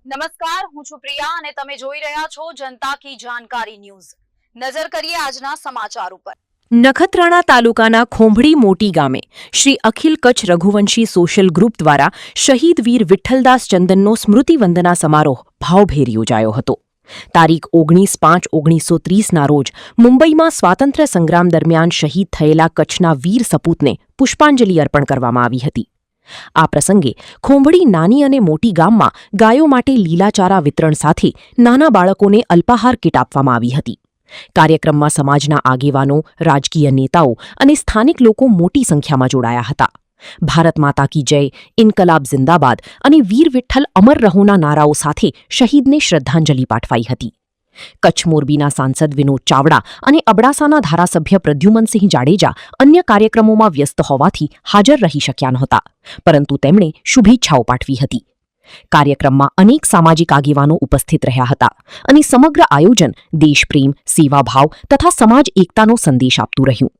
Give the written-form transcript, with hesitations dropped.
નમસ્કાર, હું છું પ્રિયા અને તમે જોઈ રહ્યા છો જનતા કી જાણકારી ન્યૂઝ। નજર કરીએ આજના સમાચાર ઉપર। નખત્રાણા તાલુકાના ખોંભડી મોટી ગામે શ્રી અખિલ કચ્છ રઘુવંશી સોશિયલ ગ્રુપ દ્વારા શહીદ વીર વિઠ્ઠલદાસ ચંદનનો સ્મૃતિ વંદના સમારોહ ભાવભેર યોજાયો હતો। તારીખ 19/5/1930ના રોજ મુંબઈમાં સ્વાતંત્ર્ય સંગ્રામ દરમિયાન શહીદ થયેલા કચ્છના વીર સપૂતને પુષ્પાંજલિ અર્પણ કરવામાં આવી હતી। આ પ્રસંગે ખોંભડી નાની અને મોટી ગામમાં ગાયો માટે લીલાચારા વિતરણ સાથે નાના બાળકોને અલ્પાહાર કીટ આપવામાં આવી હતી। કાર્યક્રમમાં સમાજના આગેવાનો, રાજકીય નેતાઓ અને સ્થાનિક લોકો મોટી સંખ્યામાં જોડાયા હતા। ભારત માતા કી જય, ઇન્કલાબ જિંદાબાદ અને વીર વિઠ્ઠલ અમર રહોના નારાઓ સાથે શહીદને શ્રદ્ધાંજલિ પાઠવાઈ હતી। કચ્છ મોરબીના સાંસદ વિનોદ ચાવડા અને અબડાસાના ધારાસભ્ય પ્રદ્યુમનસિંહ જાડેજા અન્ય કાર્યક્રમોમાં વ્યસ્ત હોવાથી હાજર રહી શક્યા નહોતા, પરંતુ તેમણે શુભેચ્છાઓ પાઠવી હતી। કાર્યક્રમમાં અનેક સામાજિક આગેવાનો ઉપસ્થિત રહ્યા હતા અને સમગ્ર આયોજન દેશપ્રેમ, સેવાભાવ તથા સમાજ એકતાનો સંદેશ આપતું રહ્યું।